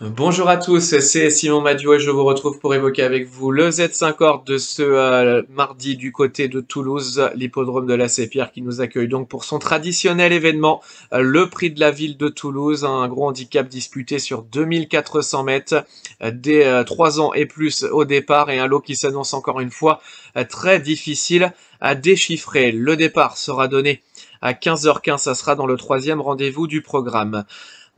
Bonjour à tous, c'est Simon Madio et je vous retrouve pour évoquer avec vous le Z5 Or de ce mardi du côté de Toulouse, l'hippodrome de la Sépierre qui nous accueille donc pour son traditionnel événement, le prix de la ville de Toulouse, un gros handicap disputé sur 2400 mètres, dès 3 ans et plus au départ et un lot qui s'annonce encore une fois très difficile à déchiffrer. Le départ sera donné à 15h15, ça sera dans le troisième rendez-vous du programme.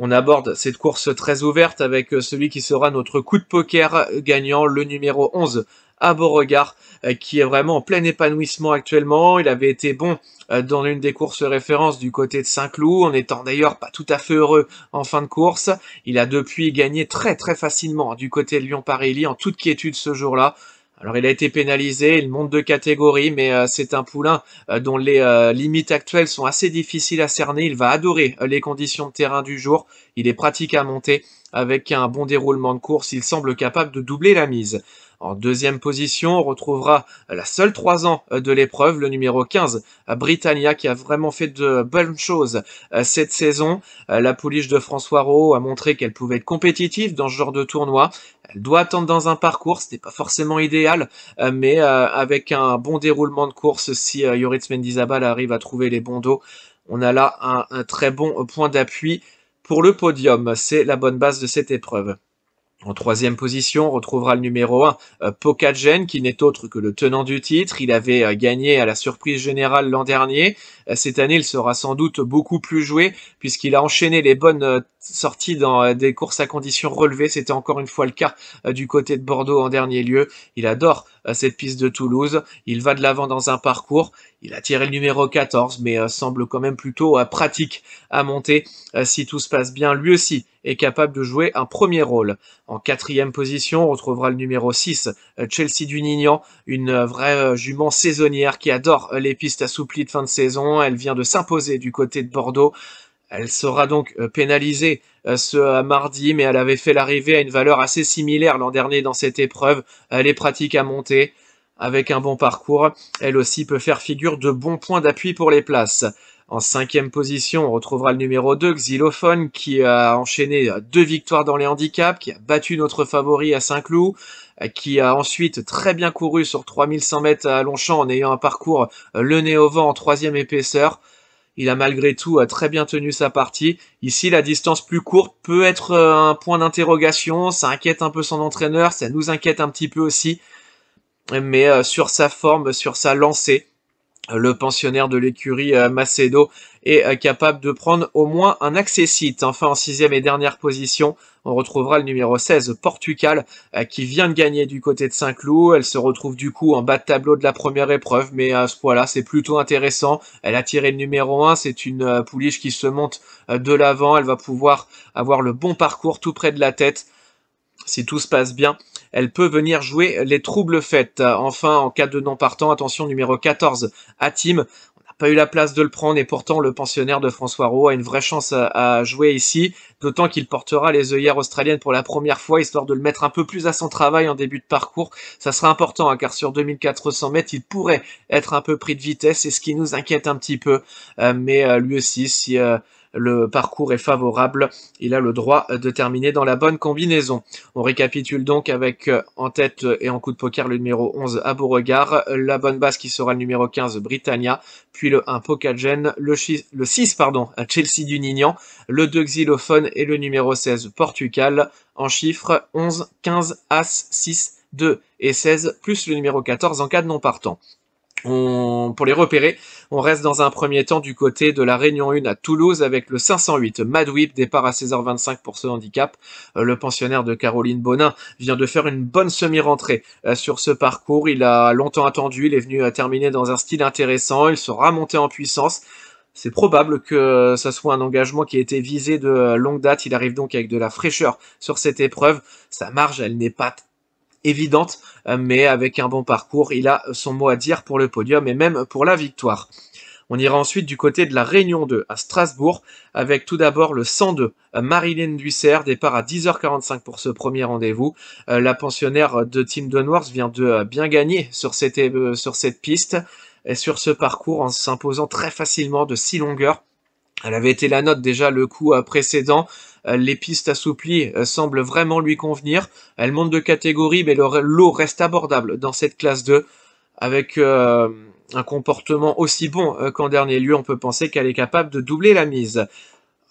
On aborde cette course très ouverte avec celui qui sera notre coup de poker gagnant, le numéro 11 à Beauregard, qui est vraiment en plein épanouissement actuellement. Il avait été bon dans l'une des courses références du côté de Saint-Cloud, en étant d'ailleurs pas tout à fait heureux en fin de course. Il a depuis gagné très très facilement du côté de Lyon-Paris-Ly en toute quiétude ce jour-là. Alors il a été pénalisé, il monte de catégorie, mais c'est un poulain dont les limites actuelles sont assez difficiles à cerner. Il va adorer les conditions de terrain du jour. Il est pratique à monter. Avec un bon déroulement de course, il semble capable de doubler la mise. En deuxième position, on retrouvera la seule 3 ans de l'épreuve, le numéro 15, Britannia, qui a vraiment fait de bonnes choses cette saison. La pouliche de François Rowe a montré qu'elle pouvait être compétitive dans ce genre de tournoi. Elle doit attendre dans un parcours, ce n'est pas forcément idéal, mais avec un bon déroulement de course, si Yoritz Mendizabal arrive à trouver les bons dos, on a là un très bon point d'appui pour le podium. C'est la bonne base de cette épreuve. En troisième position, on retrouvera le numéro 1, Pokagen, qui n'est autre que le tenant du titre. Il avait gagné à la surprise générale l'an dernier. Cette année, il sera sans doute beaucoup plus joué, puisqu'il a enchaîné les bonnes sorties dans des courses à conditions relevées. C'était encore une fois le cas du côté de Bordeaux en dernier lieu. Il adore cette piste de Toulouse. Il va de l'avant dans un parcours. Il a tiré le numéro 14, mais semble quand même plutôt pratique à monter. Si tout se passe bien, lui aussi est capable de jouer un premier rôle. En quatrième position, on retrouvera le numéro 6, Chelsea du Nignan, une vraie jument saisonnière qui adore les pistes assouplies de fin de saison. Elle vient de s'imposer du côté de Bordeaux. Elle sera donc pénalisée ce mardi, mais elle avait fait l'arrivée à une valeur assez similaire l'an dernier dans cette épreuve. Elle est pratique à monter. Avec un bon parcours, elle aussi peut faire figure de bons points d'appui pour les places. En cinquième position, on retrouvera le numéro 2, Xylophone, qui a enchaîné 2 victoires dans les handicaps, qui a battu notre favori à Saint-Cloud, qui a ensuite très bien couru sur 3100 mètres à Longchamp en ayant un parcours le nez au vent en troisième épaisseur. Il a malgré tout très bien tenu sa partie. Ici, la distance plus courte peut être un point d'interrogation. Ça inquiète un peu son entraîneur, ça nous inquiète un petit peu aussi. Mais sur sa forme, sur sa lancée, le pensionnaire de l'écurie Macedo est capable de prendre au moins un accessite. Enfin, en sixième et dernière position, on retrouvera le numéro 16, Portugal, qui vient de gagner du côté de Saint-Cloud. Elle se retrouve du coup en bas de tableau de la première épreuve, mais voilà, c'est plutôt intéressant. Elle a tiré le numéro 1, c'est une pouliche qui se monte de l'avant. Elle va pouvoir avoir le bon parcours tout près de la tête. Si tout se passe bien, elle peut venir jouer les troubles fêtes. Enfin, en cas de non partant, attention numéro 14, Hatim. On n'a pas eu la place de le prendre et pourtant le pensionnaire de François Rowe a une vraie chance à jouer ici, d'autant qu'il portera les œillères australiennes pour la première fois, histoire de le mettre un peu plus à son travail en début de parcours. Ça sera important, hein, car sur 2400 mètres, il pourrait être un peu pris de vitesse, c'est ce qui nous inquiète un petit peu. Mais lui aussi, si le parcours est favorable, il a le droit de terminer dans la bonne combinaison. On récapitule donc avec en tête et en coup de poker le numéro 11 à Beauregard, la bonne base qui sera le numéro 15 Britannia, puis le 1 Pokagen, le 6 Chelsea du Nignan, le 2 Xylophone et le numéro 16 Portugal, en chiffres 11, 15, As, 6, 2 et 16, plus le numéro 14 en cas de non partant. Pour les repérer, on reste dans un premier temps du côté de la Réunion 1 à Toulouse avec le 508 Madwip, départ à 16h25 pour ce handicap. Le pensionnaire de Caroline Bonin vient de faire une bonne semi-rentrée sur ce parcours. Il a longtemps attendu, il est venu terminer dans un style intéressant, il sera monté en puissance. C'est probable que ça soit un engagement qui a été visé de longue date. Il arrive donc avec de la fraîcheur sur cette épreuve. Sa marge, elle n'est pas évidente, mais avec un bon parcours, il a son mot à dire pour le podium et même pour la victoire. On ira ensuite du côté de la Réunion 2 à Strasbourg, avec tout d'abord le 102 Marilyn Dussert, départ à 10h45 pour ce premier rendez-vous. La pensionnaire de Team Dunworth vient de bien gagner sur cette piste et sur ce parcours en s'imposant très facilement de 6 longueurs. Elle avait été la note déjà le coup précédent. Les pistes assouplies semblent vraiment lui convenir. Elle monte de catégorie, mais le lot reste abordable dans cette classe 2. Avec un comportement aussi bon qu'en dernier lieu, on peut penser qu'elle est capable de doubler la mise.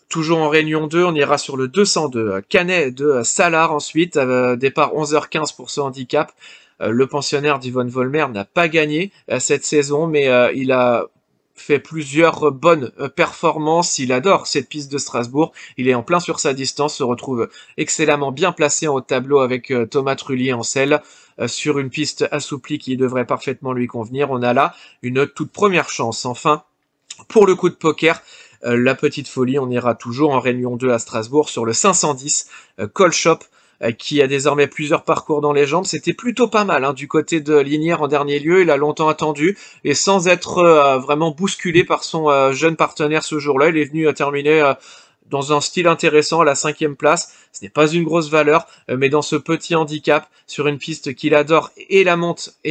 Toujours en Réunion 2, on ira sur le 202. Canet de Salard ensuite, départ 11h15 pour ce handicap. Le pensionnaire d'Yvonne Volmer n'a pas gagné cette saison, mais il a fait plusieurs bonnes performances. Il adore cette piste de Strasbourg. Il est en plein sur sa distance, se retrouve excellemment bien placé en haut de tableau avec Thomas Trullier en selle. Sur une piste assouplie qui devrait parfaitement lui convenir. On a là une toute première chance. Enfin, pour le coup de poker, la petite folie, on ira toujours en Réunion 2 à Strasbourg sur le 510 Colshop qui a désormais plusieurs parcours dans les jambes. C'était plutôt pas mal hein, du côté de Linière en dernier lieu. Il a longtemps attendu et sans être vraiment bousculé par son jeune partenaire ce jour-là, il est venu terminer dans un style intéressant à la 5e place. Ce n'est pas une grosse valeur, mais dans ce petit handicap, sur une piste qu'il adore, et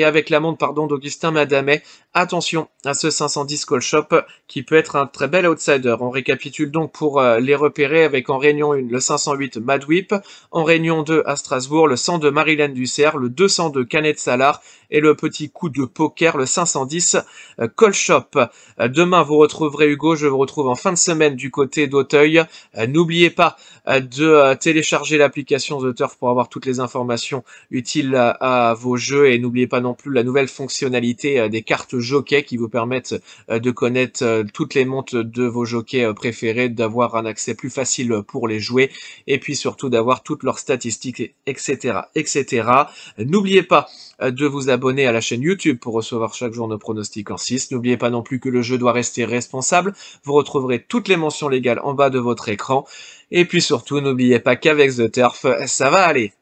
avec la montre, pardon, d'Augustin Madamet, attention à ce 510 Colshop, qui peut être un très bel outsider. On récapitule donc pour les repérer avec en Réunion 1, le 508 Madwip, en Réunion 2 à Strasbourg, le 102 Marilyn Dussert, le 202 Canet Salard, et le petit coup de poker, le 510 Colshop. Demain, vous retrouverez Hugo, je vous retrouve en fin de semaine du côté d'Auteuil. N'oubliez pas de télécharger l'application The Turf pour avoir toutes les informations utiles à vos jeux et n'oubliez pas non plus la nouvelle fonctionnalité des cartes jockeys qui vous permettent de connaître toutes les montes de vos jockeys préférés, d'avoir un accès plus facile pour les jouer et puis surtout d'avoir toutes leurs statistiques, etc. etc. N'oubliez pas de vous abonner à la chaîne YouTube pour recevoir chaque jour nos pronostics en 6. N'oubliez pas non plus que le jeu doit rester responsable. Vous retrouverez toutes les mentions légales en bas de votre écran. Et puis surtout, n'oubliez pas qu'avec The Turf, ça va aller.